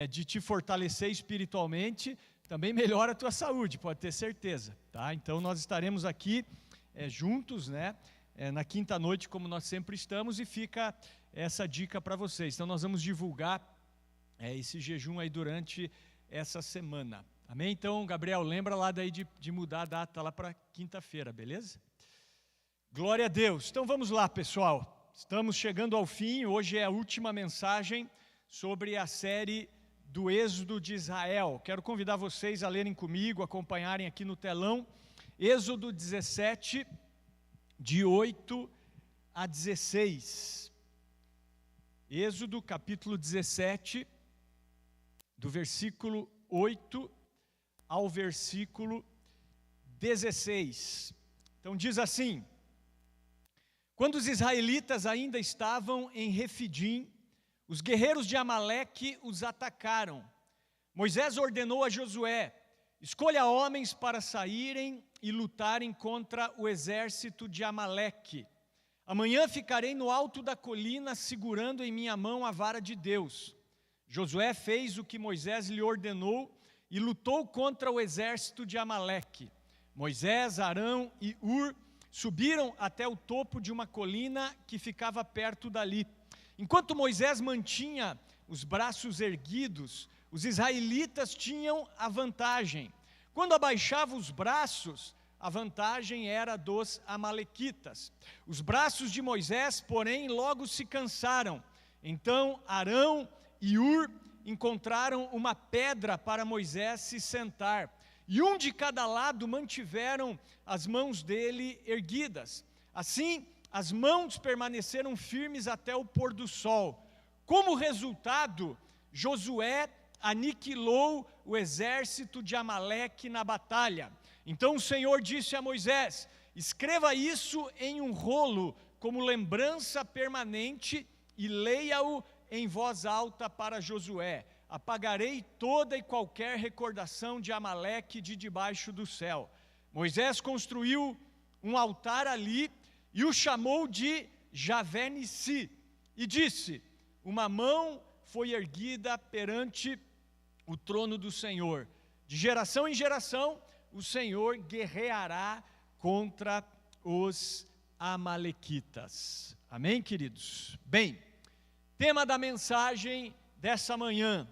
de te fortalecer espiritualmente, também melhora a tua saúde, pode ter certeza, tá? Então nós estaremos aqui juntos, né? Na quinta noite, como nós sempre estamos, e fica essa dica para vocês. Então nós vamos divulgar esse jejum aí durante essa semana. Amém? Então, Gabriel, lembra lá daí de mudar a data lá para quinta-feira, beleza? Glória a Deus. Então vamos lá, pessoal. Estamos chegando ao fim. Hoje é a última mensagem sobre a série do Êxodo de Israel. Quero convidar vocês a lerem comigo, acompanharem aqui no telão. Êxodo 17, de 8 a 16. Êxodo capítulo 17, do versículo 8 ao versículo 16. Então diz assim: quando os israelitas ainda estavam em Refidim, os guerreiros de Amaleque os atacaram. Moisés ordenou a Josué: escolha homens para saírem e lutarem contra o exército de Amaleque. Amanhã ficarei no alto da colina, segurando em minha mão a vara de Deus. Josué fez o que Moisés lhe ordenou e lutou contra o exército de Amaleque. Moisés, Arão e Hur subiram até o topo de uma colina que ficava perto dali. Enquanto Moisés mantinha os braços erguidos, os israelitas tinham a vantagem. Quando abaixava os braços, a vantagem era dos amalequitas. Os braços de Moisés, porém, logo se cansaram. Então Arão e Hur encontraram uma pedra para Moisés se sentar, e um de cada lado mantiveram as mãos dele erguidas. Assim, as mãos permaneceram firmes até o pôr do sol. Como resultado, Josué aniquilou o exército de Amaleque na batalha. Então o Senhor disse a Moisés: escreva isso em um rolo como lembrança permanente e leia-o em voz alta para Josué. Apagarei toda e qualquer recordação de Amaleque de debaixo do céu. Moisés construiu um altar ali e o chamou de Javé Nissi, e disse: uma mão foi erguida perante o trono do Senhor. De geração em geração, o Senhor guerreará contra os amalequitas. Amém, queridos? Bem, tema da mensagem dessa manhã: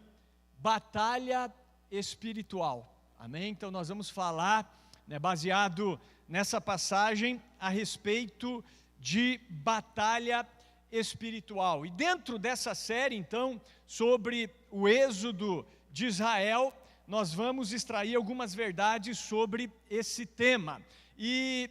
batalha espiritual. Amém? Então nós vamos falar, baseado nessa passagem, a respeito de batalha espiritual. E dentro dessa série, então, sobre o êxodo de Israel, nós vamos extrair algumas verdades sobre esse tema. E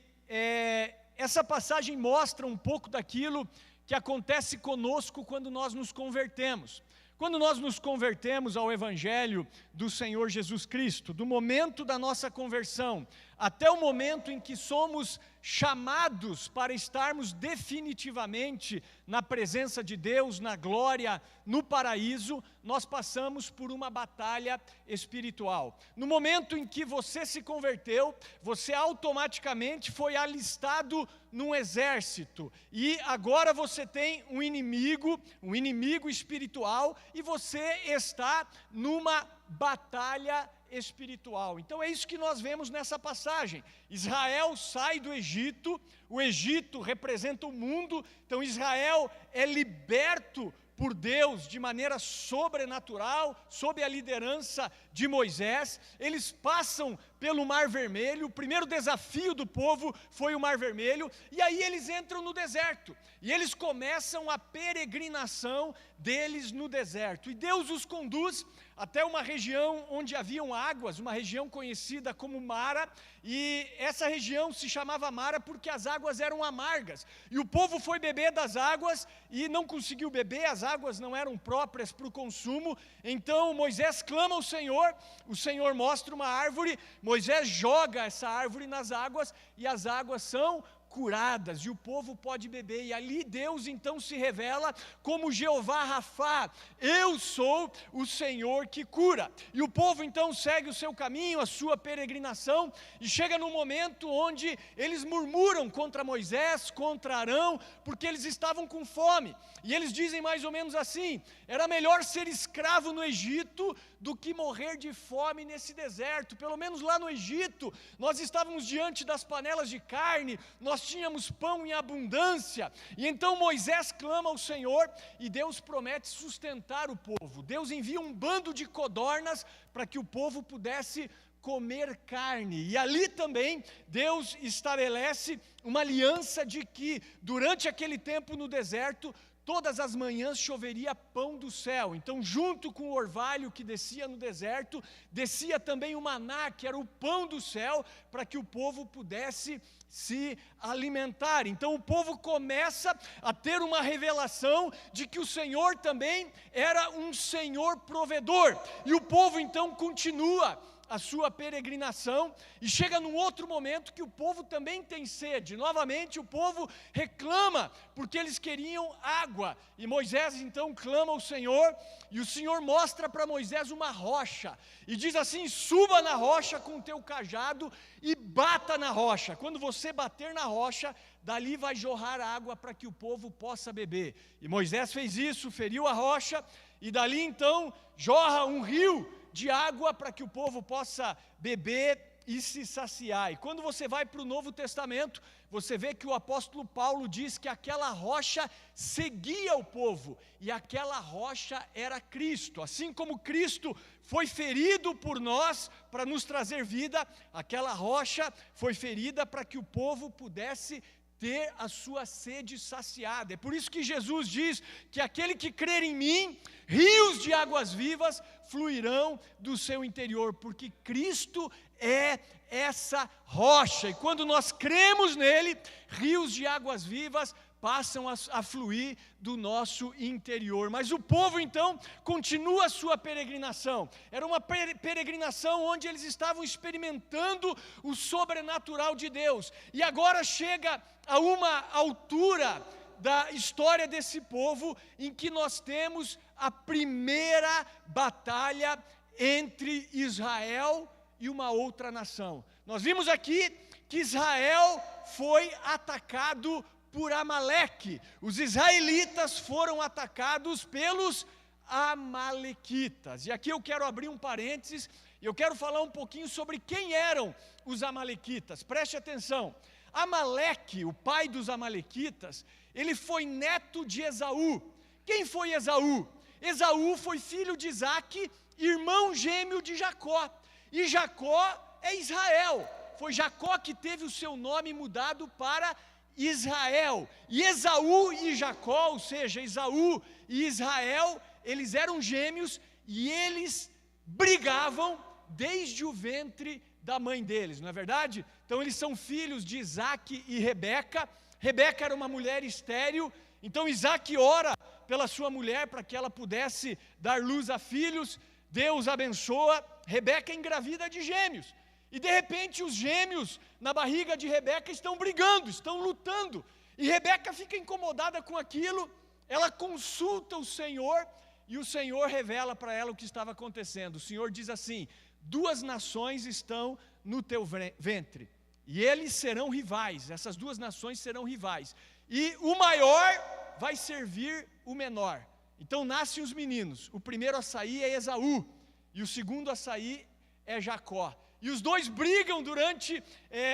essa passagem mostra um pouco daquilo que acontece conosco quando nós nos convertemos. Quando nós nos convertemos ao Evangelho do Senhor Jesus Cristo, do momento da nossa conversão até o momento em que somos chamados para estarmos definitivamente na presença de Deus, na glória, no paraíso, nós passamos por uma batalha espiritual. No momento em que você se converteu, você automaticamente foi alistado num exército, e agora você tem um inimigo espiritual, e você está numa batalha espiritual. Então é isso que nós vemos nessa passagem. Israel sai do Egito, o Egito representa o mundo, então Israel é liberto por Deus de maneira sobrenatural, sob a liderança de Moisés. Eles passam pelo Mar Vermelho. O primeiro desafio do povo foi o Mar Vermelho, e aí eles entram no deserto, e eles começam a peregrinação deles no deserto, e Deus os conduz até uma região onde haviam águas, uma região conhecida como Mara, e essa região se chamava Mara porque as águas eram amargas, e o povo foi beber das águas e não conseguiu beber, as águas não eram próprias para o consumo. Então Moisés clama ao Senhor, o Senhor mostra uma árvore, Moisés joga essa árvore nas águas, e as águas são curadas, e o povo pode beber. E ali Deus então se revela como Jeová Rafá, eu sou o Senhor que cura. E o povo então segue o seu caminho, a sua peregrinação, e chega num momento onde eles murmuram contra Moisés, contra Arão, porque eles estavam com fome. E eles dizem mais ou menos assim: era melhor ser escravo no Egito do que morrer de fome nesse deserto. Pelo menos lá no Egito, nós estávamos diante das panelas de carne, nós tínhamos pão em abundância. E então Moisés clama ao Senhor, e Deus promete sustentar o povo. Deus envia um bando de codornas para que o povo pudesse comer carne. E ali também Deus estabelece uma aliança de que durante aquele tempo no deserto, todas as manhãs choveria pão do céu. Então, junto com o orvalho que descia no deserto, descia também o maná, que era o pão do céu, para que o povo pudesse se alimentar. Então o povo começa a ter uma revelação de que o Senhor também era um Senhor provedor. E o povo então continua a sua peregrinação, e chega num outro momento que o povo também tem sede. Novamente o povo reclama, porque eles queriam água, e Moisés então clama ao Senhor, e o Senhor mostra para Moisés uma rocha, e diz assim: suba na rocha com o teu cajado, e bata na rocha. Quando você bater na rocha, dali vai jorrar água para que o povo possa beber. E Moisés fez isso, feriu a rocha, e dali então jorra um rio de água para que o povo possa beber e se saciar. E quando você vai para o Novo Testamento, você vê que o apóstolo Paulo diz que aquela rocha seguia o povo, e aquela rocha era Cristo. Assim como Cristo foi ferido por nós para nos trazer vida, aquela rocha foi ferida para que o povo pudesse ter a sua sede saciada. É por isso que Jesus diz que aquele que crer em mim, rios de águas vivas fluirão do seu interior, porque Cristo é essa rocha, e quando nós cremos nele, rios de águas vivas passam a fluir do nosso interior. Mas o povo então continua a sua peregrinação. Era uma peregrinação onde eles estavam experimentando o sobrenatural de Deus, e agora chega a uma altura da história desse povo em que nós temos a primeira batalha entre Israel e uma outra nação. Nós vimos aqui que Israel foi atacado por Amaleque. Os israelitas foram atacados pelos amalequitas. E aqui eu quero abrir um parênteses, e eu quero falar um pouquinho sobre quem eram os amalequitas. Preste atenção. Amaleque, o pai dos amalequitas, ele foi neto de Esaú. Quem foi Esaú? Esaú foi filho de Isaque, irmão gêmeo de Jacó. E Jacó é Israel. Foi Jacó que teve o seu nome mudado para Israel. E Esaú e Jacó, ou seja, Esaú e Israel, eles eram gêmeos, e eles brigavam desde o ventre da mãe deles, não é verdade? Então eles são filhos de Isaque e Rebeca. Rebeca era uma mulher estéril, então Isaque ora pela sua mulher para que ela pudesse dar luz a filhos. Deus abençoa, Rebeca engravida de gêmeos, e de repente os gêmeos na barriga de Rebeca estão brigando, estão lutando, e Rebeca fica incomodada com aquilo. Ela consulta o Senhor, e o Senhor revela para ela o que estava acontecendo. O Senhor diz assim: 2 nações estão no teu ventre, e eles serão rivais, essas 2 nações serão rivais, e o maior vai servir o menor. Então nascem os meninos, o primeiro a sair é Esaú, e o segundo a sair é Jacó. E os dois brigam durante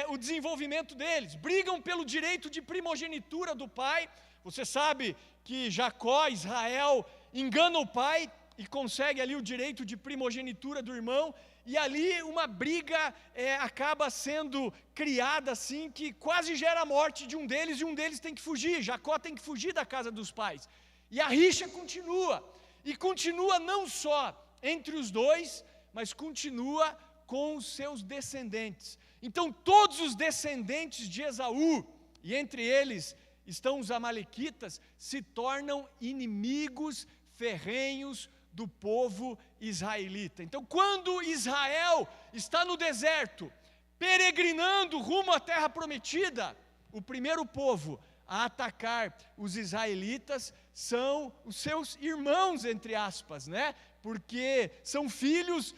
o desenvolvimento deles, brigam pelo direito de primogenitura do pai. Você sabe que Jacó, Israel, engana o pai e consegue ali o direito de primogenitura do irmão, e ali uma briga acaba sendo criada assim, que quase gera a morte de um deles, e um deles tem que fugir. Jacó tem que fugir da casa dos pais, e a rixa continua, e continua não só entre os dois, mas continua com os seus descendentes. Então todos os descendentes de Esaú, e entre eles estão os amalequitas, se tornam inimigos ferrenhos do povo israelita. Então quando Israel está no deserto, peregrinando rumo à terra prometida, o primeiro povo a atacar os israelitas são os seus irmãos, entre aspas, né? Porque são filhos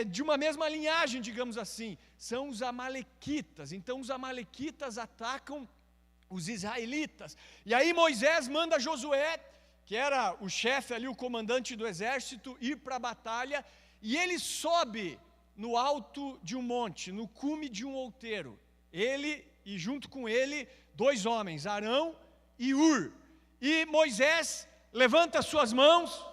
de uma mesma linhagem, digamos assim, são os amalequitas. Então os amalequitas atacam os israelitas. E aí Moisés manda Josué, que era o chefe ali, o comandante do exército, ir para a batalha, e ele sobe no alto de um monte, no cume de um outeiro. Ele, e junto com ele, 2 homens, Arão e Hur. E Moisés levanta suas mãos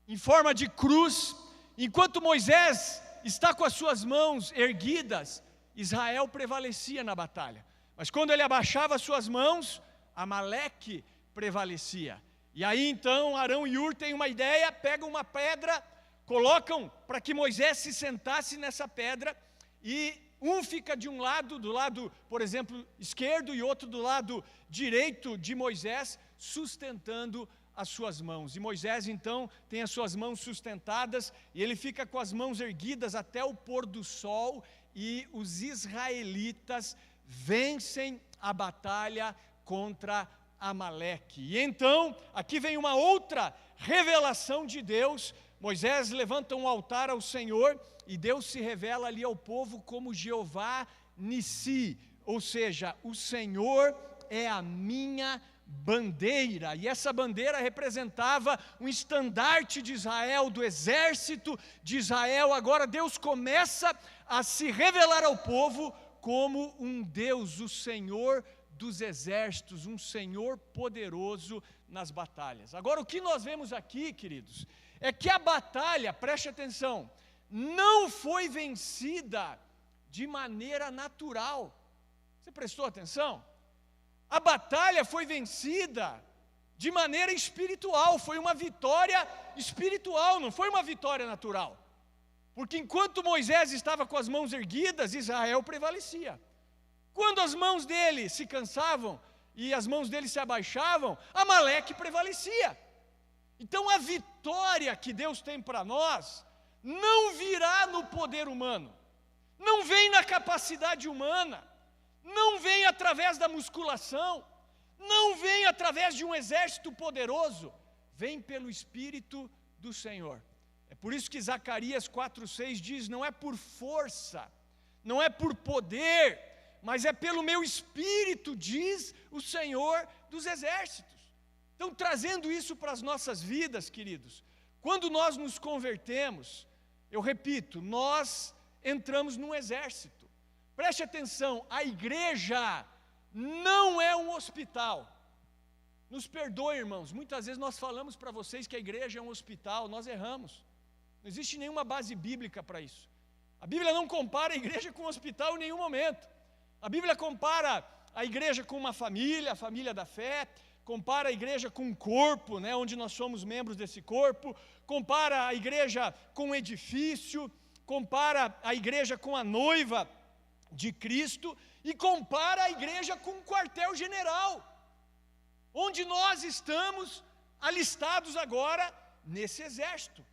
em forma de cruz. Enquanto Moisés está com as suas mãos erguidas, Israel prevalecia na batalha. Mas quando ele abaixava as suas mãos, Amaleque prevalecia. E aí então Arão e Hur têm uma ideia, pegam uma pedra, colocam para que Moisés se sentasse nessa pedra, e um fica de um lado, do lado, por exemplo, esquerdo, e outro do lado direito de Moisés, sustentando as suas mãos. E Moisés então tem as suas mãos sustentadas, e ele fica com as mãos erguidas até o pôr do sol, e os israelitas vencem a batalha contra Amaleque. E então, aqui vem uma outra revelação de Deus. Moisés levanta um altar ao Senhor, e Deus se revela ali ao povo como Jeová Nissi, ou seja, o Senhor é a minha bandeira. E essa bandeira representava um estandarte de Israel, do exército de Israel. Agora Deus começa a se revelar ao povo como um Deus, o Senhor dos exércitos, um Senhor poderoso nas batalhas. Agora, o que nós vemos aqui, queridos, é que a batalha, preste atenção, não foi vencida de maneira natural. Você prestou atenção? A batalha foi vencida de maneira espiritual, foi uma vitória espiritual, não foi uma vitória natural. Porque enquanto Moisés estava com as mãos erguidas, Israel prevalecia. Quando as mãos dele se cansavam e as mãos dele se abaixavam, Amaleque prevalecia. Então a vitória que Deus tem para nós não virá no poder humano, não vem na capacidade humana, não vem através da musculação, não vem através de um exército poderoso, vem pelo Espírito do Senhor. É por isso que Zacarias 4,6 diz: não é por força, não é por poder, mas é pelo meu Espírito, diz o Senhor dos exércitos. Então, trazendo isso para as nossas vidas, queridos, quando nós nos convertemos, eu repito, nós entramos num exército. Preste atenção, a igreja não é um hospital. Nos perdoe, irmãos, muitas vezes nós falamos para vocês que a igreja é um hospital, nós erramos. Não existe nenhuma base bíblica para isso. A Bíblia não compara a igreja com um hospital em nenhum momento. A Bíblia compara a igreja com uma família, a família da fé, compara a igreja com um corpo, né, onde nós somos membros desse corpo, compara a igreja com um edifício, compara a igreja com a noiva de Cristo, e compara a igreja com um quartel-general, onde nós estamos alistados agora nesse exército.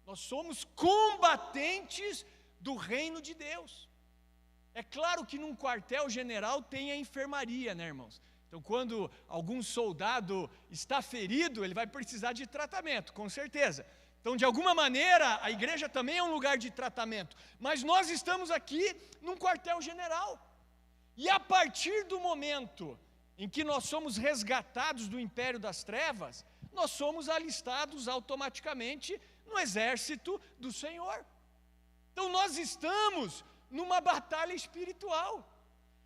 Nós somos combatentes do reino de Deus. É claro que num quartel-general tem a enfermaria, né, irmãos? Então, quando algum soldado está ferido, ele vai precisar de tratamento, com certeza. Então, de alguma maneira, a igreja também é um lugar de tratamento. Mas nós estamos aqui num quartel-general. E a partir do momento em que nós somos resgatados do império das trevas, nós somos alistados automaticamente no exército do Senhor. Então, nós estamos numa batalha espiritual.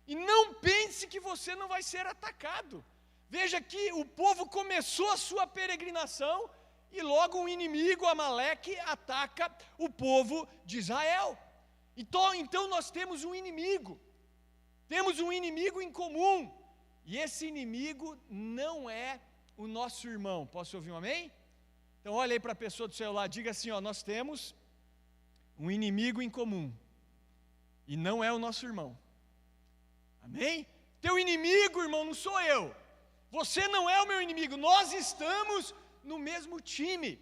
E não pense que você não vai ser atacado. Veja que o povo começou a sua peregrinação e logo um inimigo, Amaleque, ataca o povo de Israel. Então nós temos um inimigo em comum, e esse inimigo não é o nosso irmão. Posso ouvir um amém? Então olha aí para a pessoa do seu lado, diga assim, ó, nós temos um inimigo em comum, e não é o nosso irmão. Amém? Teu inimigo, irmão, não sou eu. Você não é o meu inimigo. Nós estamos no mesmo time.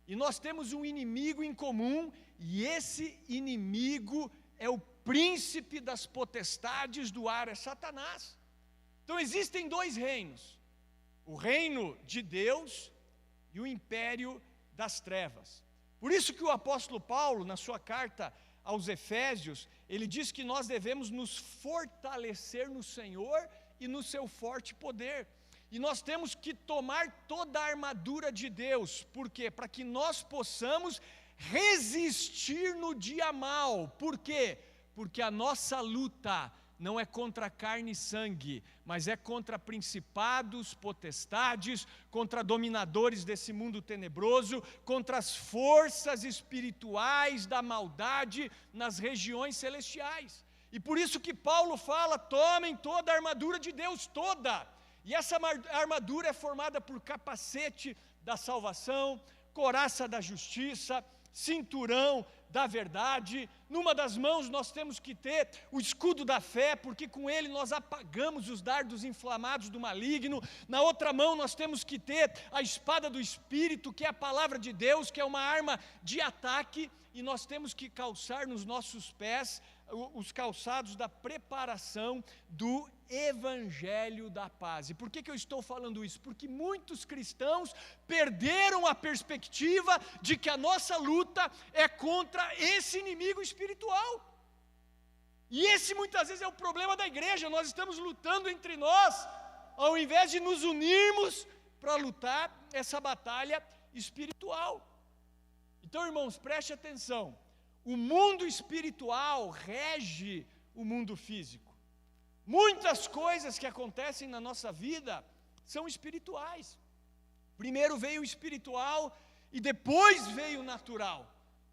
E nós temos um inimigo em comum. E esse inimigo é o príncipe das potestades do ar, é Satanás. Então existem dois reinos: o reino de Deus e o império das trevas. Por isso que o apóstolo Paulo, na sua carta aos Efésios, ele diz que nós devemos nos fortalecer no Senhor e no seu forte poder. E nós temos que tomar toda a armadura de Deus. Por quê? Para que nós possamos resistir no dia mau. Por quê? Porque a nossa luta não é contra carne e sangue, mas é contra principados, potestades, contra dominadores desse mundo tenebroso, contra as forças espirituais da maldade nas regiões celestiais. E por isso que Paulo fala: tomem toda a armadura de Deus, toda. E essa armadura é formada por capacete da salvação, couraça da justiça, cinturão da verdade. Numa das mãos nós temos que ter o escudo da fé, porque com ele nós apagamos os dardos inflamados do maligno. Na outra mão nós temos que ter a espada do Espírito, que é a palavra de Deus, que é uma arma de ataque. E nós temos que calçar nos nossos pés os calçados da preparação do Evangelho da paz. E por que eu estou falando isso? Porque muitos cristãos perderam a perspectiva de que a nossa luta é contra esse inimigo espiritual. E esse muitas vezes é o problema da igreja. Nós estamos lutando entre nós, ao invés de nos unirmos para lutar essa batalha espiritual. Então, irmãos, preste atenção. O mundo espiritual rege o mundo físico. Muitas coisas que acontecem na nossa vida são espirituais. Primeiro veio o espiritual e depois veio o natural.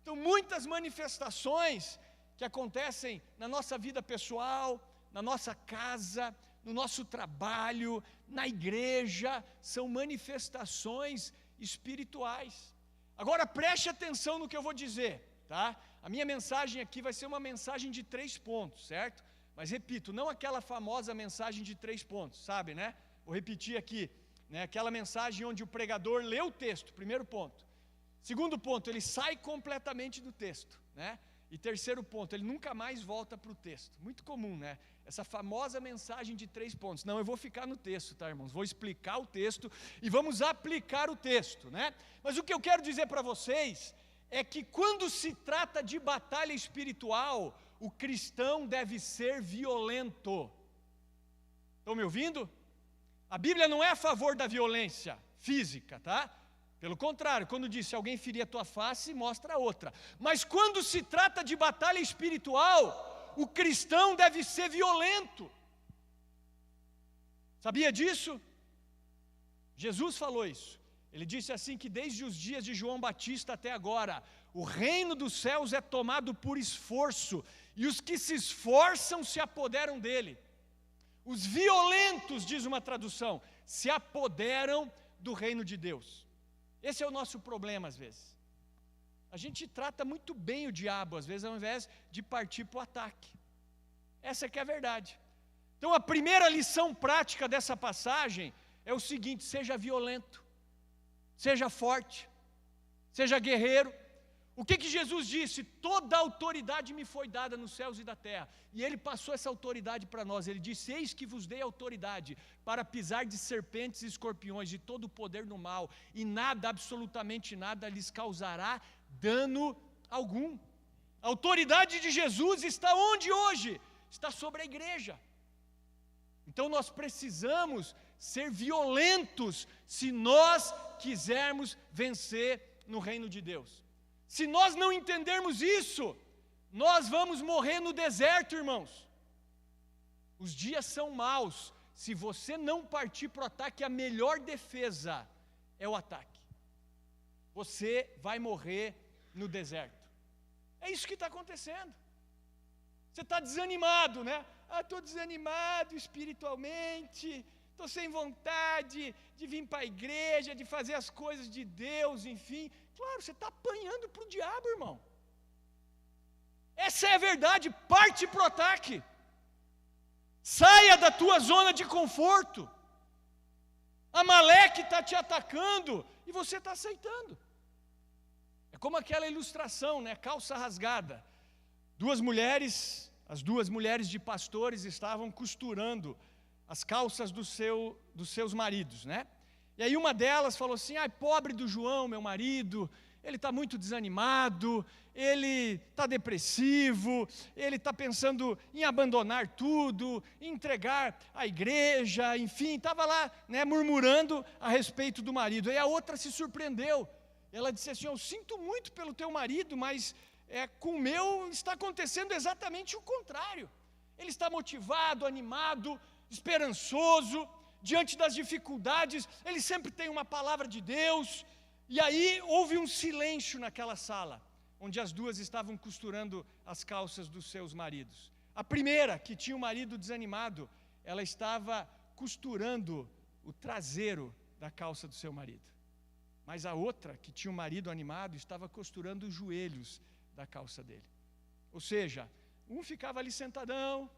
Então, muitas manifestações que acontecem na nossa vida pessoal, na nossa casa, no nosso trabalho, na igreja, são manifestações espirituais. Agora preste atenção no que eu vou dizer, tá? A minha mensagem aqui vai ser uma mensagem de 3 pontos, certo? Mas repito, não aquela famosa mensagem de 3 pontos, sabe, né? Vou repetir aqui, né? Aquela mensagem onde o pregador lê o texto, primeiro ponto. Segundo ponto, ele sai completamente do texto, né? E terceiro ponto, ele nunca mais volta para o texto. Muito comum, né? Essa famosa mensagem de 3 pontos. Não, eu vou ficar no texto, tá, irmãos? Vou explicar o texto e vamos aplicar o texto, né? Mas o que eu quero dizer para vocês é que quando se trata de batalha espiritual, o cristão deve ser violento. Estão me ouvindo? A Bíblia não é a favor da violência física, tá? Pelo contrário, quando diz: se alguém ferir a tua face, mostra a outra. Mas quando se trata de batalha espiritual, o cristão deve ser violento. Sabia disso? Jesus falou isso. Ele disse assim que desde os dias de João Batista até agora, o reino dos céus é tomado por esforço, e os que se esforçam se apoderam dele. Os violentos, diz uma tradução, se apoderam do reino de Deus. Esse é o nosso problema às vezes. A gente trata muito bem o diabo, às vezes, ao invés de partir para o ataque. Essa que é a verdade. Então a primeira lição prática dessa passagem é o seguinte: seja violento, seja forte, seja guerreiro. O que Jesus disse? Toda autoridade me foi dada nos céus e da terra. E Ele passou essa autoridade para nós. Ele disse: eis que vos dei autoridade para pisar de serpentes e escorpiões, de todo o poder do mal, e nada, absolutamente nada, lhes causará dano algum. A autoridade de Jesus está onde hoje? Está sobre a igreja. Então nós precisamos ser violentos se nós quisermos vencer no reino de Deus. Se nós não entendermos isso, nós vamos morrer no deserto, irmãos. Os dias são maus. Se você não partir para o ataque, a melhor defesa é o ataque. Você vai morrer no deserto. É isso que está acontecendo. Você está desanimado, né? Estou desanimado espiritualmente, estou sem vontade de vir para a igreja, de fazer as coisas de Deus, enfim. Claro, você está apanhando para o diabo, irmão. Essa é a verdade. Parte para o ataque. Saia da tua zona de conforto. Amaleque está te atacando e você está aceitando. É como aquela ilustração, né? Calça rasgada. As duas mulheres de pastores estavam costurando as calças dos seus maridos, né? E aí uma delas falou assim: ai, pobre do João, meu marido, ele está muito desanimado, ele está depressivo, ele está pensando em abandonar tudo, em entregar a igreja, enfim, estava lá, né, murmurando a respeito do marido. E a outra se surpreendeu, ela disse assim: eu sinto muito pelo teu marido, mas com o meu está acontecendo exatamente o contrário. Ele está motivado, animado, esperançoso, diante das dificuldades, ele sempre tem uma palavra de Deus. E aí houve um silêncio naquela sala, onde as duas estavam costurando as calças dos seus maridos. A primeira, que tinha o marido desanimado, ela estava costurando o traseiro da calça do seu marido. Mas a outra, que tinha o marido animado, estava costurando os joelhos da calça dele. Ou seja, um ficava ali sentadão,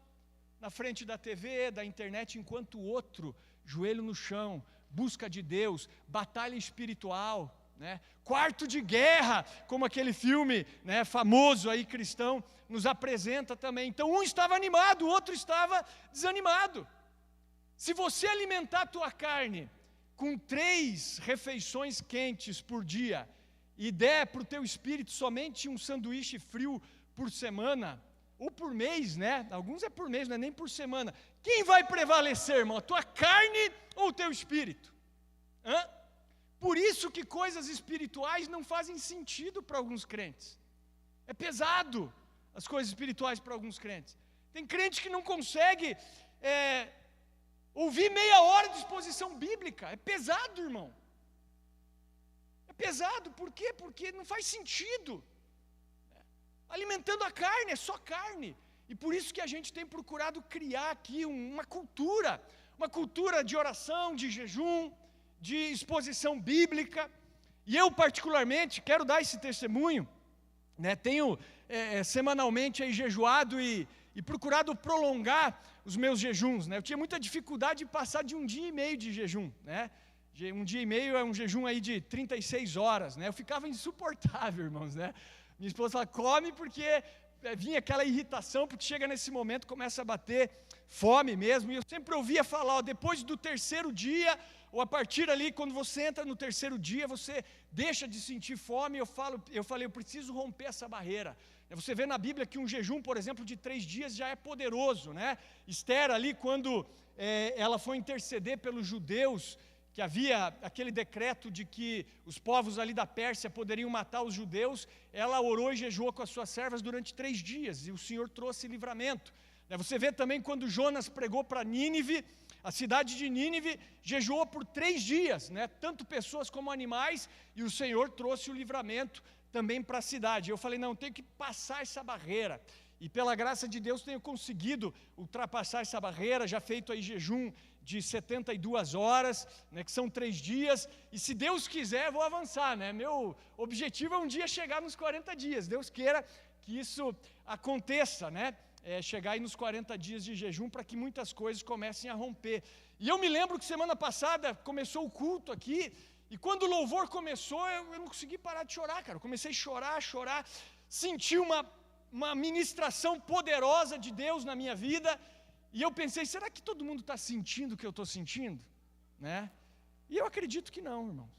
na frente da TV, da internet, enquanto o outro, joelho no chão, busca de Deus, batalha espiritual, né? Quarto de guerra, como aquele filme, né, famoso aí cristão nos apresenta também. Então um estava animado, o outro estava desanimado. Se você alimentar a tua carne com 3 refeições quentes por dia e der para o teu espírito somente um sanduíche frio por semana, ou por mês, né? Alguns é por mês, não é nem por semana. Quem vai prevalecer, irmão? A tua carne ou o teu espírito? Por isso que coisas espirituais não fazem sentido para alguns crentes. É pesado as coisas espirituais para alguns crentes. Tem crente que não consegue ouvir meia hora de exposição bíblica. É pesado, irmão. É pesado, por quê? Porque não faz sentido. Alimentando a carne, é só carne. E por isso que a gente tem procurado criar aqui uma cultura de oração, de jejum, de exposição bíblica. E eu particularmente quero dar esse testemunho, né? Tenho semanalmente aí jejuado e procurado prolongar os meus jejuns, né? Eu tinha muita dificuldade de passar de 1 dia e meio de jejum, né? 1 dia e meio é um jejum aí de 36 horas, né? Eu ficava insuportável, irmãos, né? Minha esposa fala: come, porque vinha aquela irritação, porque chega nesse momento, começa a bater fome mesmo. E eu sempre ouvia falar, depois do 3º dia, ou a partir ali, quando você entra no 3º dia, você deixa de sentir fome. Eu falei, eu preciso romper essa barreira. Você vê na Bíblia que um jejum, por exemplo, de 3 dias já é poderoso, né? Esther ali, quando ela foi interceder pelos judeus, que havia aquele decreto de que os povos ali da Pérsia poderiam matar os judeus, ela orou e jejuou com as suas servas durante 3 dias, e o Senhor trouxe livramento. Você vê também quando Jonas pregou para Nínive, a cidade de Nínive jejuou por 3 dias, né? Tanto pessoas como animais, e o Senhor trouxe o livramento também para a cidade. Eu falei, não, tenho que passar essa barreira, e pela graça de Deus tenho conseguido ultrapassar essa barreira, já feito aí jejum de 72 horas, né, que são 3 dias, e se Deus quiser, vou avançar, né? Meu objetivo é um dia chegar nos 40 dias, Deus queira que isso aconteça, né? Chegar aí nos 40 dias de jejum, para que muitas coisas comecem a romper. E eu me lembro que semana passada começou o culto aqui, e quando o louvor começou, eu não consegui parar de chorar, cara. Eu comecei a chorar, senti uma ministração poderosa de Deus na minha vida. E eu pensei, será que todo mundo está sentindo o que eu estou sentindo? Né? E eu acredito que não, irmãos.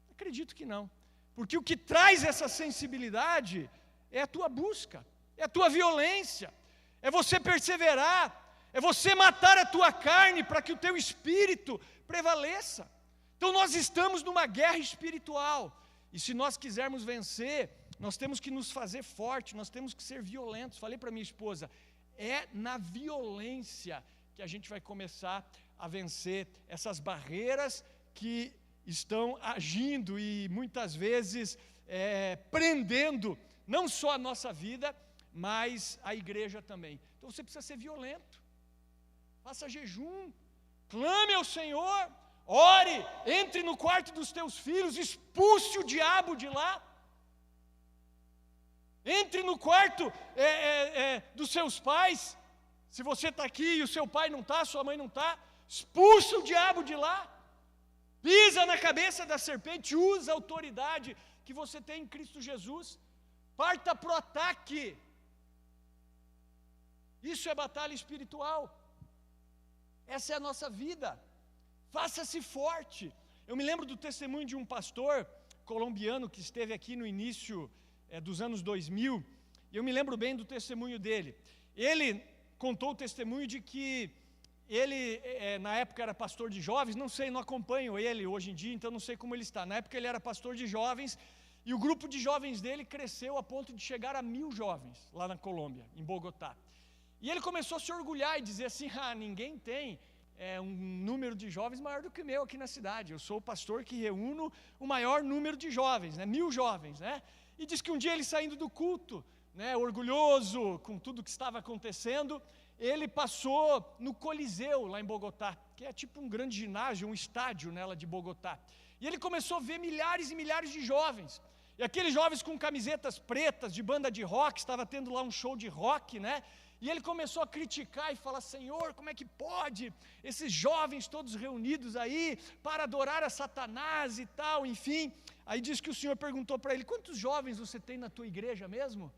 Acredito que não. Porque o que traz essa sensibilidade é a tua busca, é a tua violência, é você perseverar, é você matar a tua carne para que o teu espírito prevaleça. Então nós estamos numa guerra espiritual. E se nós quisermos vencer, nós temos que nos fazer forte, nós temos que ser violentos. Falei para minha esposa, é na violência que a gente vai começar a vencer essas barreiras que estão agindo e muitas vezes prendendo não só a nossa vida, mas a igreja também. Então você precisa ser violento, faça jejum, clame ao Senhor, ore, entre no quarto dos teus filhos, expulse o diabo de lá. Entre no quarto dos seus pais. Se você está aqui e o seu pai não está, sua mãe não está, expulsa o diabo de lá. Pisa na cabeça da serpente, usa a autoridade que você tem em Cristo Jesus. Parta para o ataque. Isso é batalha espiritual. Essa é a nossa vida. Faça-se forte. Eu me lembro do testemunho de um pastor colombiano que esteve aqui no início dos anos 2000, e eu me lembro bem do testemunho dele. Ele contou o testemunho de que ele, na época, era pastor de jovens, não sei, não acompanho ele hoje em dia, então não sei como ele está. Na época ele era pastor de jovens, e o grupo de jovens dele cresceu a ponto de chegar a 1000 jovens, lá na Colômbia, em Bogotá. E ele começou a se orgulhar e dizer assim, ninguém tem um número de jovens maior do que o meu aqui na cidade. Eu sou o pastor que reúno o maior número de jovens, 1000 jovens, né? E diz que um dia ele saindo do culto, né, orgulhoso com tudo que estava acontecendo, ele passou no Coliseu, lá em Bogotá, que é tipo um grande ginásio, um estádio, né, lá de Bogotá. E ele começou a ver milhares e milhares de jovens. E aqueles jovens com camisetas pretas, de banda de rock, estava tendo lá um show de rock, né? E ele começou a criticar e falar, Senhor, como é que pode esses jovens todos reunidos aí para adorar a Satanás e tal, enfim. Aí diz que o Senhor perguntou para ele, quantos jovens você tem na tua igreja mesmo?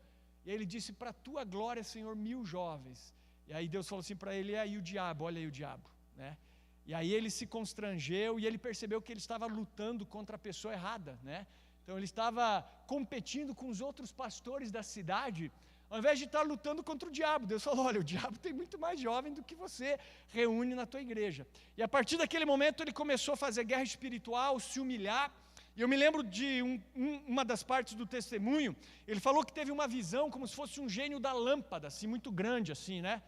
E aí ele disse, para a tua glória, Senhor, 1000 jovens. E aí Deus falou assim para ele, e aí o diabo, olha aí o diabo, né? E aí ele se constrangeu e ele percebeu que ele estava lutando contra a pessoa errada, né? Então ele estava competindo com os outros pastores da cidade, ao invés de estar lutando contra o diabo. Deus falou, olha, o diabo tem muito mais jovem do que você reúne na tua igreja. E a partir daquele momento ele começou a fazer guerra espiritual, se humilhar. E eu me lembro de uma das partes do testemunho, ele falou que teve uma visão como se fosse um gênio da lâmpada, assim, muito grande assim, né?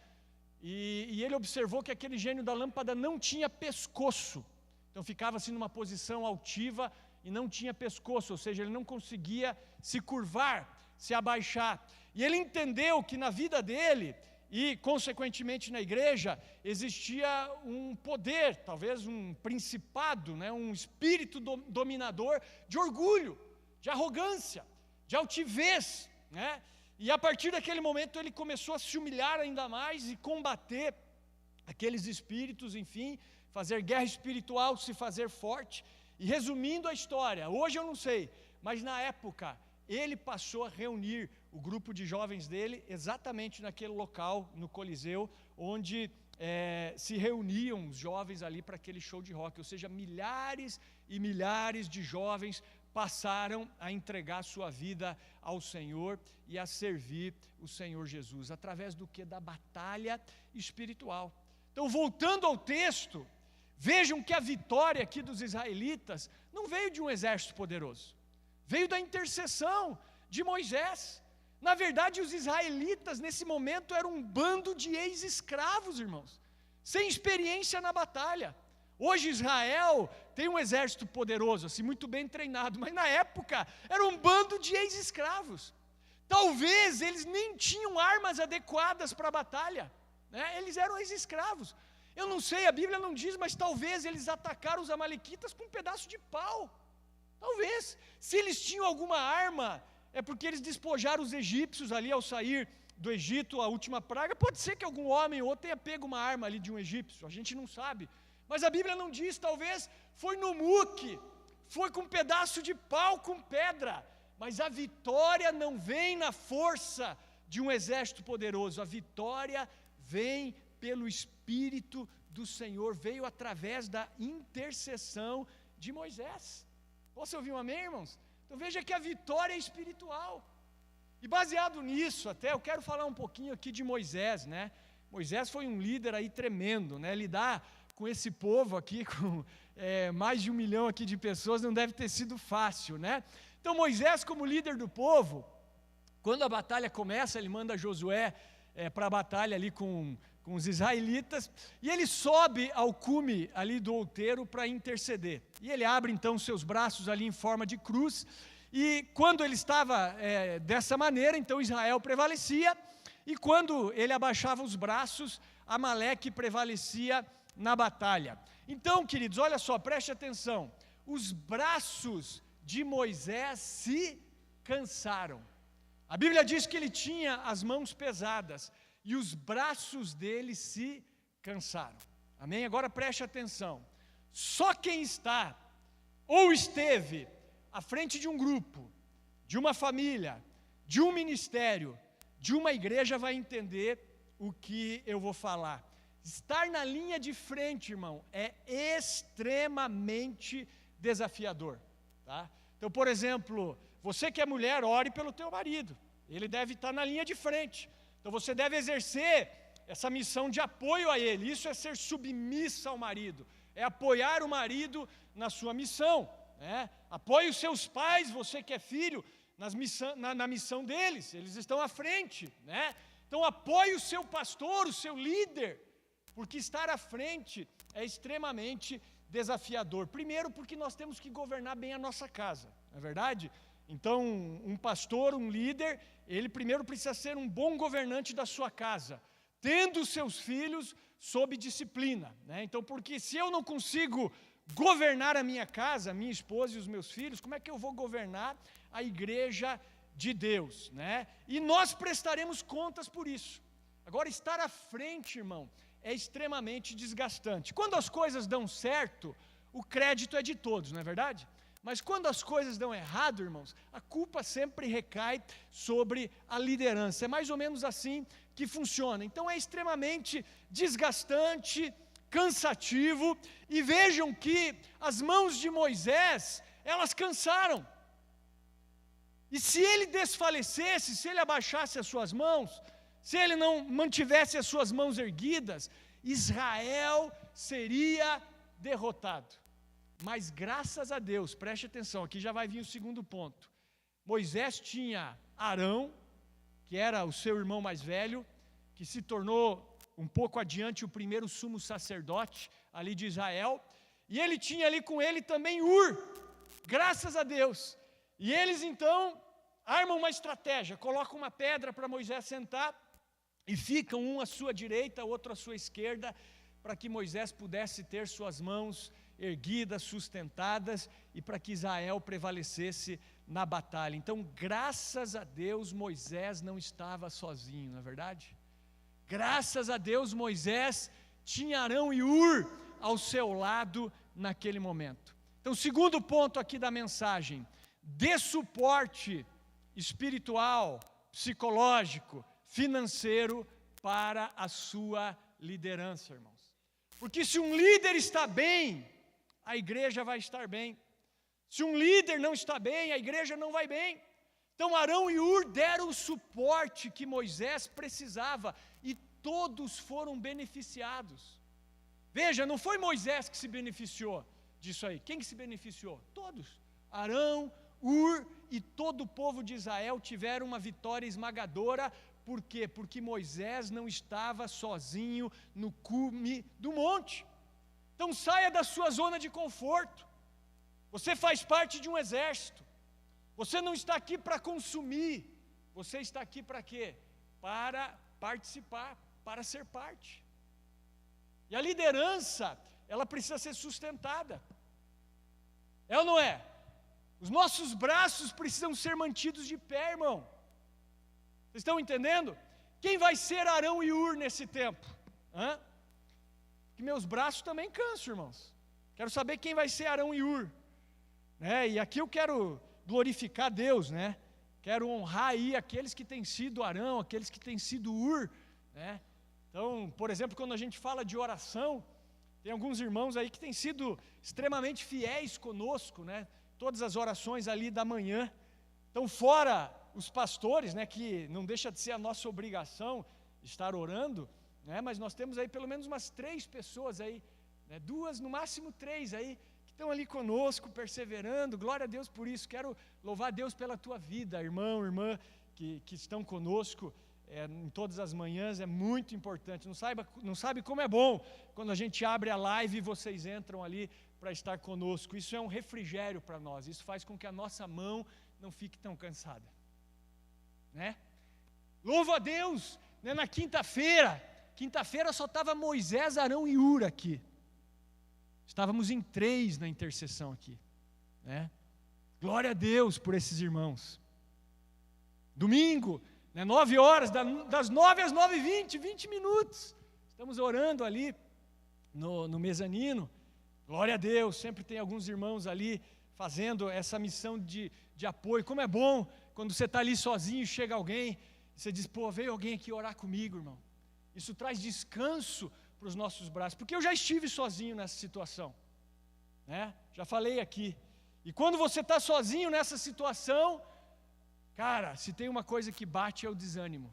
E ele observou que aquele gênio da lâmpada não tinha pescoço. Então ficava assim numa posição altiva e não tinha pescoço, ou seja, ele não conseguia se curvar, se abaixar. E ele entendeu que na vida dele, e consequentemente na igreja, existia um poder, talvez um principado, né, um espírito dominador de orgulho, de arrogância, de altivez, né? E a partir daquele momento ele começou a se humilhar ainda mais e combater aqueles espíritos, enfim, fazer guerra espiritual, se fazer forte. E resumindo a história, hoje eu não sei, mas na época ele passou a reunir o grupo de jovens dele exatamente naquele local, no Coliseu, onde se reuniam os jovens ali para aquele show de rock. Ou seja, milhares e milhares de jovens passaram a entregar sua vida ao Senhor e a servir o Senhor Jesus, através do que? Da batalha espiritual. Então, voltando ao texto, vejam que a vitória aqui dos israelitas não veio de um exército poderoso, veio da intercessão de Moisés. Na verdade, os israelitas nesse momento eram um bando de ex-escravos, irmãos, sem experiência na batalha. Hoje Israel tem um exército poderoso, assim, muito bem treinado, mas na época era um bando de ex-escravos. Talvez eles nem tinham armas adequadas para a batalha, né? Eles eram ex-escravos. Eu não sei, a Bíblia não diz, mas talvez eles atacaram os amalequitas com um pedaço de pau. Talvez. Se eles tinham alguma arma, é porque eles despojaram os egípcios ali ao sair do Egito, a última praga. Pode ser que algum homem ou outro tenha pego uma arma ali de um egípcio, a gente não sabe. Mas a Bíblia não diz, talvez foi no muque, foi com um pedaço de pau, com pedra. Mas a vitória não vem na força de um exército poderoso, a vitória vem pelo Espírito do Senhor, veio através da intercessão de Moisés. Posso ouvir um amém, irmãos? Então veja que a vitória é espiritual. E baseado nisso, até eu quero falar um pouquinho aqui de Moisés, né? Moisés foi um líder aí tremendo, né? Lidar com esse povo aqui, com mais de 1 milhão aqui de pessoas, não deve ter sido fácil, né? Então Moisés, como líder do povo, quando a batalha começa, ele manda Josué para a batalha ali com os israelitas, e ele sobe ao cume ali do outeiro para interceder. E ele abre então seus braços ali em forma de cruz, e quando ele estava dessa maneira, então Israel prevalecia, e quando ele abaixava os braços, Amaleque prevalecia na batalha. Então, queridos, olha só, preste atenção, os braços de Moisés se cansaram. A Bíblia diz que ele tinha as mãos pesadas, e os braços dele se cansaram. Amém? Agora preste atenção. Só quem está ou esteve à frente de um grupo, de uma família, de um ministério, de uma igreja vai entender o que eu vou falar. Estar na linha de frente, irmão, é extremamente desafiador, tá? Então, por exemplo, você que é mulher, ore pelo teu marido. Ele deve estar na linha de frente. Então, você deve exercer essa missão de apoio a ele. Isso é ser submissa ao marido. É apoiar o marido na sua missão, né? Apoie os seus pais, você que é filho, na missão deles. Eles estão à frente, né? Então, apoie o seu pastor, o seu líder, porque estar à frente é extremamente desafiador. Primeiro, porque nós temos que governar bem a nossa casa, não é verdade? Então, um pastor, um líder, ele primeiro precisa ser um bom governante da sua casa, tendo os seus filhos sob disciplina, né? Então, porque se eu não consigo governar a minha casa, a minha esposa e os meus filhos, como é que eu vou governar a igreja de Deus, né? E nós prestaremos contas por isso. Agora, estar à frente, irmão, é extremamente desgastante. Quando as coisas dão certo, o crédito é de todos, não é verdade? Mas quando as coisas dão errado, irmãos, a culpa sempre recai sobre a liderança. É mais ou menos assim que funciona. Então é extremamente desgastante, cansativo, e vejam que as mãos de Moisés, elas cansaram. E se ele desfalecesse, se ele abaixasse as suas mãos, se ele não mantivesse as suas mãos erguidas, Israel seria derrotado. Mas graças a Deus, preste atenção, aqui já vai vir o segundo ponto. Moisés tinha Arão, que era o seu irmão mais velho, que se tornou um pouco adiante o primeiro sumo sacerdote ali de Israel, e ele tinha ali com ele também Ur, graças a Deus. E eles então armam uma estratégia, colocam uma pedra para Moisés sentar, e ficam um à sua direita, outro à sua esquerda, para que Moisés pudesse ter suas mãos erguidas, sustentadas, e para que Israel prevalecesse na batalha. Então, graças a Deus, Moisés não estava sozinho, não é verdade? Graças a Deus, Moisés tinha Arão e Ur ao seu lado naquele momento. Então, segundo ponto aqui da mensagem: dê suporte espiritual, psicológico, financeiro para a sua liderança, irmãos. Porque se um líder está bem, a igreja vai estar bem. Se um líder não está bem, a igreja não vai bem. Então Arão e Ur deram o suporte que Moisés precisava e todos foram beneficiados. Veja, não foi Moisés que se beneficiou disso aí. Quem que se beneficiou? Todos. Arão, Ur e todo o povo de Israel tiveram uma vitória esmagadora. Por quê? Porque Moisés não estava sozinho no cume do monte. Então saia da sua zona de conforto. Você faz parte de um exército. Você não está aqui para consumir. Você está aqui para quê? Para participar, para ser parte. E a liderança, ela precisa ser sustentada. É ou não é? Os nossos braços precisam ser mantidos de pé, irmão. Vocês estão entendendo? Quem vai ser Arão e Ur nesse tempo? Que meus braços também cansam, irmãos. Quero saber quem vai ser Arão e Ur. E aqui eu quero glorificar Deus, né? Quero honrar aí aqueles que têm sido Arão, aqueles que têm sido Ur, né? Então, por exemplo, quando a gente fala de oração, tem alguns irmãos aí que têm sido extremamente fiéis conosco, né? Todas as orações ali da manhã. Então, fora os pastores, né, que não deixa de ser a nossa obrigação estar orando, né, mas nós temos aí pelo menos umas 3 pessoas aí, né, 2, no máximo 3 aí, que estão ali conosco, perseverando. Glória a Deus por isso. Quero louvar a Deus pela tua vida, irmão, irmã, que estão conosco em todas as manhãs. É muito importante. Não sabe como é bom quando a gente abre a live e vocês entram ali para estar conosco. Isso é um refrigério para nós. Isso faz com que a nossa mão não fique tão cansada, né? Louvo a Deus, né? Na quinta-feira só estava Moisés, Arão e Ur aqui. Estávamos em 3 na intercessão aqui, né? Glória a Deus por esses irmãos. Domingo, né, 9 horas, das 9 às 9h20, 20 minutos. Estamos orando ali no mezanino. Glória a Deus, sempre tem alguns irmãos ali fazendo essa missão de apoio. Como é bom quando você está ali sozinho, chega alguém, e você diz: pô, veio alguém aqui orar comigo, irmão. Isso traz descanso para os nossos braços, porque eu já estive sozinho nessa situação, né? Já falei aqui. E quando você está sozinho nessa situação, cara, se tem uma coisa que bate é o desânimo.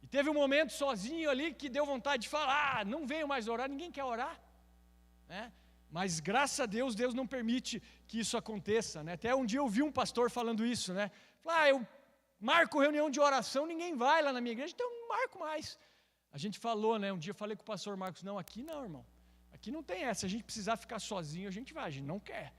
E teve um momento sozinho ali que deu vontade de falar, não venho mais orar, ninguém quer orar, né? Mas graças a Deus, Deus não permite que isso aconteça, né? Até um dia eu vi um pastor falando isso, né? Eu marco reunião de oração, ninguém vai lá na minha igreja, então eu não marco mais. A gente falou, né? Um dia eu falei com o pastor Marcos, não, aqui não, irmão. Aqui não tem essa, se a gente precisar ficar sozinho, a gente vai, a gente não quer.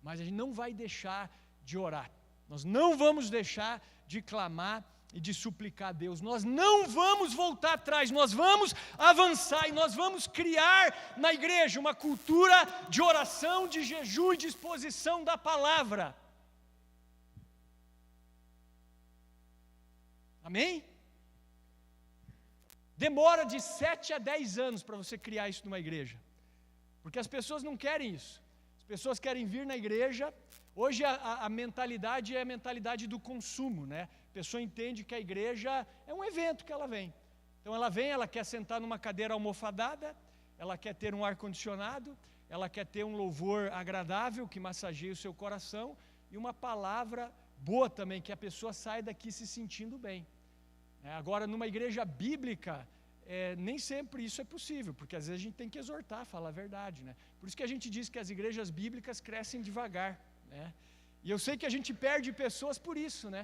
Mas a gente não vai deixar de orar. Nós não vamos deixar de clamar e de suplicar a Deus. Nós não vamos voltar atrás, nós vamos avançar e nós vamos criar na igreja uma cultura de oração, de jejum e de exposição da palavra. Amém? Demora de 7 a 10 anos para você criar isso numa igreja, porque as pessoas não querem isso. As pessoas querem vir na igreja. Hoje a mentalidade é a mentalidade do consumo, né? A pessoa entende que a igreja é um evento que ela vem. Então ela vem, ela quer sentar numa cadeira almofadada, ela quer ter um ar-condicionado, ela quer ter um louvor agradável que massageie o seu coração e uma palavra boa também, que a pessoa sai daqui se sentindo bem. Agora, numa igreja bíblica, nem sempre isso é possível, porque às vezes a gente tem que exortar, falar a verdade, né? Por isso que a gente diz que as igrejas bíblicas crescem devagar, né? E eu sei que a gente perde pessoas por isso, né?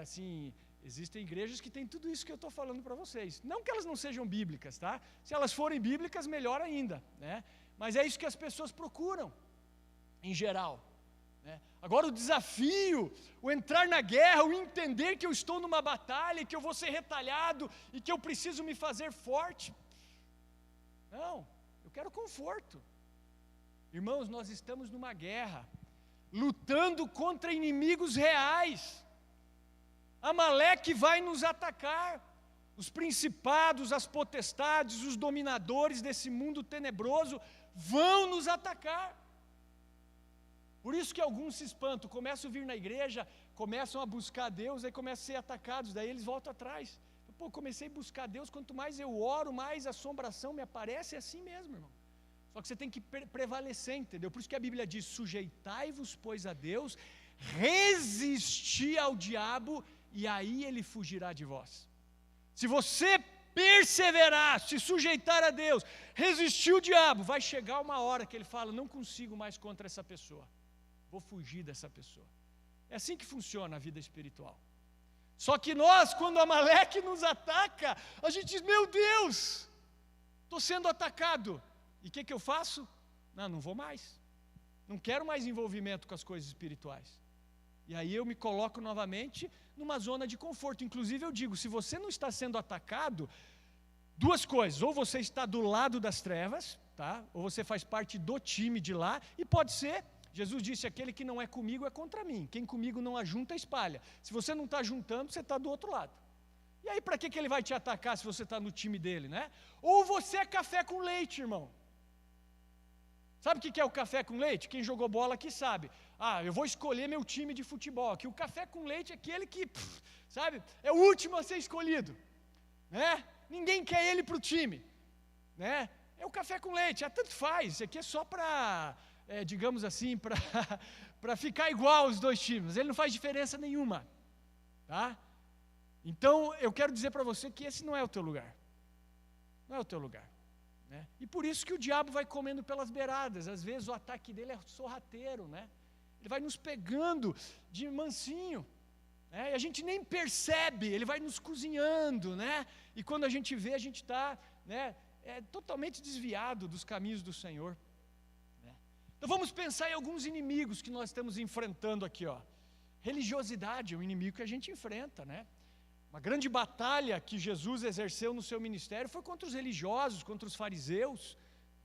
Assim, existem igrejas que têm tudo isso que eu estou falando para vocês. Não que elas não sejam bíblicas, tá? Se elas forem bíblicas, melhor ainda, né? Mas é isso que as pessoas procuram, em geral, né? Agora o desafio, o entrar na guerra, o entender que eu estou numa batalha, que eu vou ser retalhado e que eu preciso me fazer forte. Não, eu quero conforto. Irmãos, nós estamos numa guerra, lutando contra inimigos reais. Amaleque vai nos atacar, os principados, as potestades, os dominadores desse mundo tenebroso vão nos atacar. Por isso que alguns se espantam, começam a vir na igreja, começam a buscar Deus, aí começam a ser atacados, daí eles voltam atrás. Comecei a buscar Deus, quanto mais eu oro, mais assombração me aparece, é assim mesmo, irmão. Só que você tem que prevalecer, entendeu? Por isso que a Bíblia diz, sujeitai-vos, pois, a Deus, resisti ao diabo, e aí ele fugirá de vós. Se você perseverar, se sujeitar a Deus, resistir o diabo, vai chegar uma hora que ele fala, não consigo mais contra essa pessoa, vou fugir dessa pessoa. É assim que funciona a vida espiritual. Só que nós, quando Amaleque nos ataca, a gente diz, meu Deus, estou sendo atacado. E o que eu faço? Não vou mais. Não quero mais envolvimento com as coisas espirituais. E aí eu me coloco novamente numa zona de conforto. Inclusive eu digo, se você não está sendo atacado, duas coisas, ou você está do lado das trevas, tá? Ou você faz parte do time de lá, e pode ser, Jesus disse, aquele que não é comigo é contra mim, quem comigo não ajunta, espalha. Se você não está juntando, você está do outro lado. E aí para que ele vai te atacar se você está no time dele, né? Ou você é café com leite, irmão. Sabe o que é o café com leite? Quem jogou bola aqui sabe. Eu vou escolher meu time de futebol. Que o café com leite é aquele que, sabe, é o último a ser escolhido, né? Ninguém quer ele para o time, né? É o café com leite, tanto faz. Isso aqui é só para, digamos assim, para ficar igual os dois times. Ele não faz diferença nenhuma, tá? Então, eu quero dizer para você que esse não é o teu lugar. Não é o teu lugar. E por isso que o diabo vai comendo pelas beiradas. Às vezes o ataque dele é sorrateiro, né? Ele vai nos pegando de mansinho, né? E a gente nem percebe, ele vai nos cozinhando, né? E quando a gente vê, a gente está, né, totalmente desviado dos caminhos do Senhor, né? Então vamos pensar em alguns inimigos que nós estamos enfrentando aqui, ó. Religiosidade é um inimigo que a gente enfrenta, né? Uma grande batalha que Jesus exerceu no seu ministério foi contra os religiosos, contra os fariseus.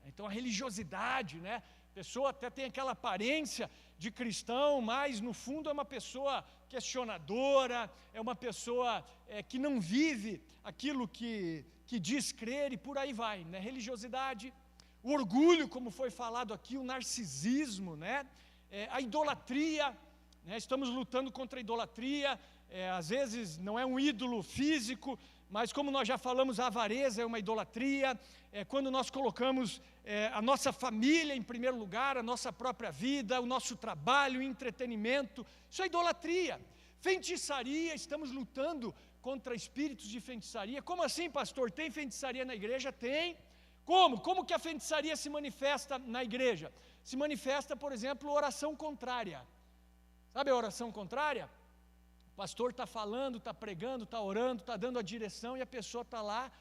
Então a religiosidade, né? A pessoa até tem aquela aparência de cristão, mas no fundo é uma pessoa questionadora, é uma pessoa que não vive aquilo que diz crer e por aí vai, né? Religiosidade, o orgulho, como foi falado aqui, o narcisismo, né? A idolatria, né? Estamos lutando contra a idolatria, Às vezes não é um ídolo físico, mas como nós já falamos, a avareza é uma idolatria. Quando nós colocamos a nossa família em primeiro lugar, a nossa própria vida, o nosso trabalho, o entretenimento, isso é idolatria. Feitiçaria, estamos lutando contra espíritos de feitiçaria. Como assim, pastor? Tem feitiçaria na igreja? Tem. Como? Como que a feitiçaria se manifesta na igreja? Se manifesta, por exemplo, oração contrária. Sabe a oração contrária? O pastor está falando, está pregando, está orando, está dando a direção e a pessoa está lá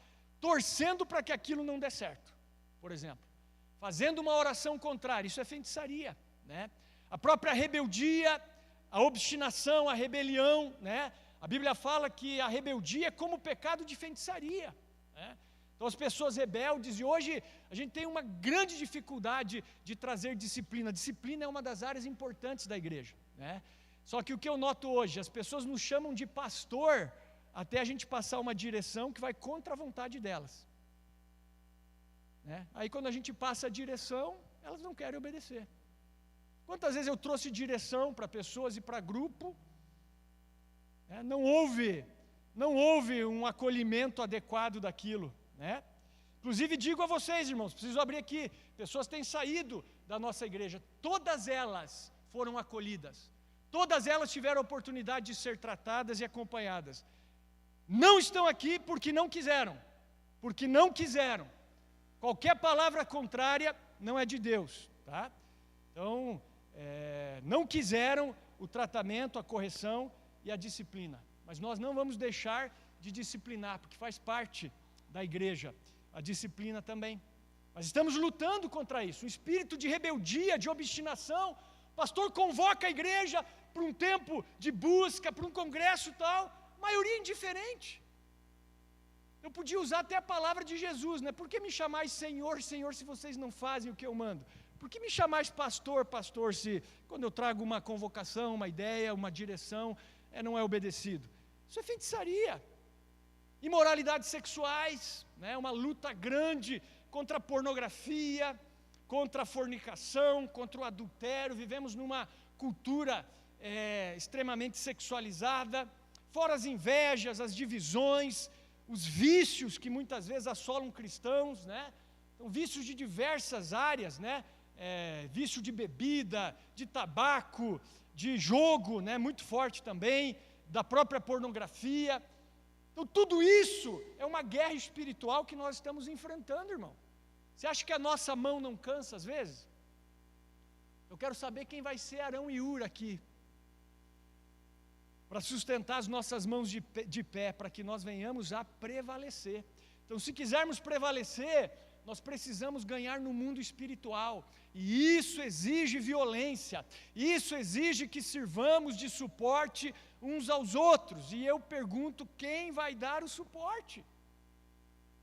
torcendo para que aquilo não dê certo, por exemplo. Fazendo uma oração contrária, isso é feitiçaria, né? A própria rebeldia, a obstinação, a rebelião, né? A Bíblia fala que a rebeldia é como pecado de feitiçaria, né? Então as pessoas rebeldes, e hoje a gente tem uma grande dificuldade de trazer disciplina. Disciplina é uma das áreas importantes da igreja, né? Só que o que eu noto hoje, as pessoas nos chamam de pastor até a gente passar uma direção que vai contra a vontade delas, né? Aí quando a gente passa a direção, elas não querem obedecer. Quantas vezes eu trouxe direção para pessoas e para grupo, né? Não houve um acolhimento adequado daquilo, né? Inclusive digo a vocês, irmãos, preciso abrir aqui, pessoas têm saído da nossa igreja, todas elas foram acolhidas, todas elas tiveram a oportunidade de ser tratadas e acompanhadas. Não estão aqui porque não quiseram, qualquer palavra contrária não é de Deus, tá? Então, não quiseram o tratamento, a correção e a disciplina, mas nós não vamos deixar de disciplinar, porque faz parte da igreja, a disciplina também. Mas estamos lutando contra isso, um espírito de rebeldia, de obstinação. O pastor convoca a igreja para um tempo de busca, para um congresso e tal, maioria indiferente. Eu podia usar até a palavra de Jesus, né? Por que me chamais Senhor, Senhor, se vocês não fazem o que eu mando? Por que me chamais pastor, pastor, se quando eu trago uma convocação, uma ideia, uma direção, não é obedecido? Isso é feitiçaria. Imoralidades sexuais, né? Uma luta grande contra a pornografia, contra a fornicação, contra o adultério. Vivemos numa cultura extremamente sexualizada, fora as invejas, as divisões, os vícios que muitas vezes assolam cristãos, né? Então, vícios de diversas áreas, né? Vício de bebida, de tabaco, de jogo, né? Muito forte também, da própria pornografia. Então, tudo isso é uma guerra espiritual que nós estamos enfrentando, irmão. Você acha que a nossa mão não cansa às vezes? Eu quero saber quem vai ser Arão e Ur aqui, para sustentar as nossas mãos de pé, para que nós venhamos a prevalecer. Então, se quisermos prevalecer, nós precisamos ganhar no mundo espiritual, e isso exige violência, isso exige que sirvamos de suporte uns aos outros, e eu pergunto, quem vai dar o suporte?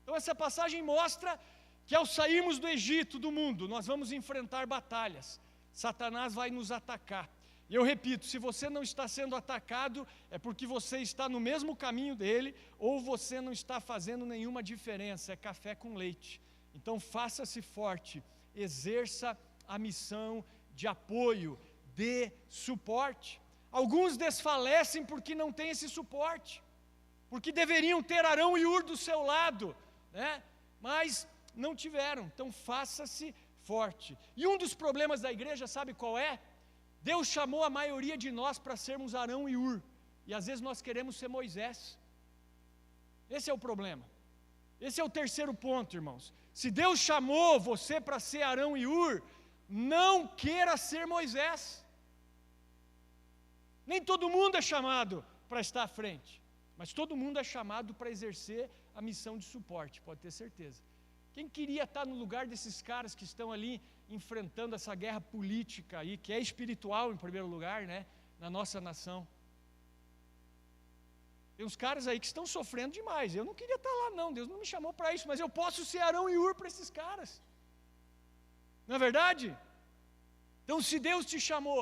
Então essa passagem mostra que ao sairmos do Egito, do mundo, nós vamos enfrentar batalhas, Satanás vai nos atacar, e eu repito, se você não está sendo atacado, é porque você está no mesmo caminho dele, ou você não está fazendo nenhuma diferença, é café com leite. Então faça-se forte, exerça a missão de apoio, de suporte. Alguns desfalecem porque não têm esse suporte, porque deveriam ter Arão e Ur do seu lado, né? Mas não tiveram, então faça-se forte. E um dos problemas da igreja, sabe qual é? Deus chamou a maioria de nós para sermos Arão e Ur, e às vezes nós queremos ser Moisés. Esse é o problema. Esse é o terceiro ponto, irmãos. Se Deus chamou você para ser Arão e Ur, não queira ser Moisés. Nem todo mundo é chamado para estar à frente, mas todo mundo é chamado para exercer a missão de suporte, pode ter certeza. Quem queria estar no lugar desses caras que estão ali enfrentando essa guerra política aí, que é espiritual em primeiro lugar, né, na nossa nação? Tem uns caras aí que estão sofrendo demais. Eu não queria estar lá não, Deus não me chamou para isso, mas eu posso ser Arão e Ur para esses caras. Não é verdade? Então, se Deus te chamou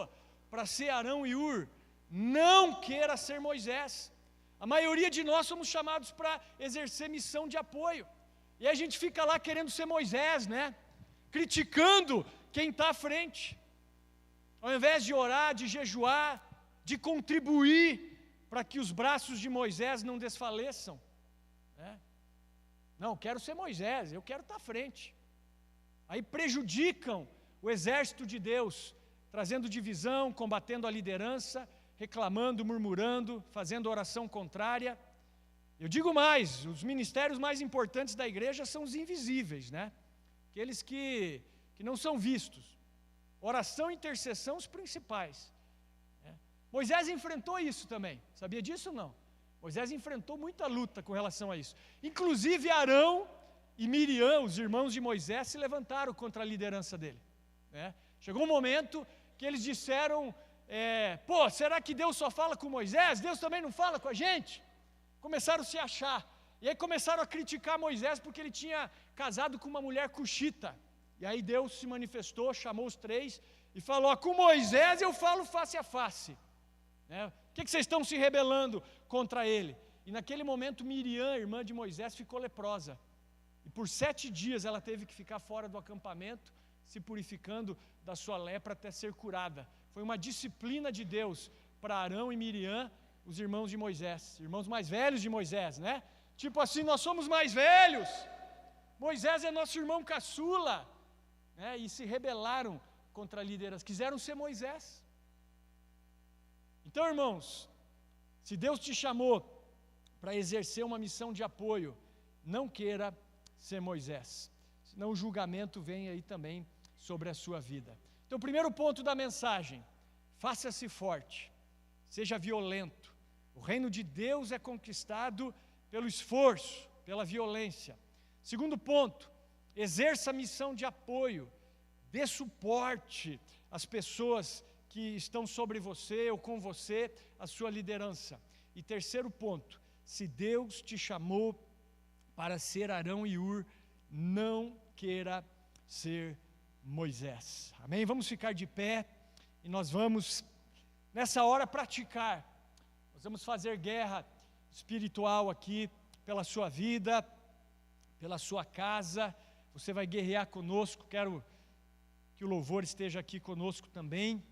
para ser Arão e Ur, não queira ser Moisés. A maioria de nós somos chamados para exercer missão de apoio. E a gente fica lá querendo ser Moisés, né? Criticando quem está à frente. Ao invés de orar, de jejuar, de contribuir para que os braços de Moisés não desfaleçam. Não, quero ser Moisés, eu quero estar à frente. Aí prejudicam o exército de Deus, trazendo divisão, combatendo a liderança, reclamando, murmurando, fazendo oração contrária. Eu digo mais, os ministérios mais importantes da igreja são os invisíveis, aqueles que não são vistos. Oração e intercessão os principais. Moisés enfrentou isso também, sabia disso ou não? Moisés enfrentou muita luta com relação a isso. Inclusive Arão e Miriam, os irmãos de Moisés, se levantaram contra a liderança dele. Chegou um momento que eles disseram, será que Deus só fala com Moisés? Deus também não fala com a gente? Começaram a se achar. E aí começaram a criticar Moisés porque ele tinha casado com uma mulher cuxita. E aí Deus se manifestou, chamou os três e falou, com Moisés eu falo face a face. O que vocês estão se rebelando contra ele? E naquele momento Miriam, irmã de Moisés, ficou leprosa. E por 7 dias ela teve que ficar fora do acampamento, se purificando da sua lepra até ser curada. Foi uma disciplina de Deus para Arão e Miriam, os irmãos de Moisés, irmãos mais velhos de Moisés, Tipo assim, nós somos mais velhos, Moisés é nosso irmão caçula, E se rebelaram contra a liderança, quiseram ser Moisés. Então, irmãos, se Deus te chamou para exercer uma missão de apoio, não queira ser Moisés, senão o julgamento vem aí também sobre a sua vida. Então, o primeiro ponto da mensagem, faça-se forte, seja violento. O reino de Deus é conquistado pelo esforço, pela violência. Segundo ponto, exerça a missão de apoio, dê suporte às pessoas que estão sobre você ou com você, a sua liderança. E terceiro ponto, se Deus te chamou para ser Arão e Hur, não queira ser Moisés. Amém? Vamos ficar de pé e nós vamos, nessa hora, praticar. Nós vamos fazer guerra espiritual aqui pela sua vida, pela sua casa. Você vai guerrear conosco. Quero que o louvor esteja aqui conosco também.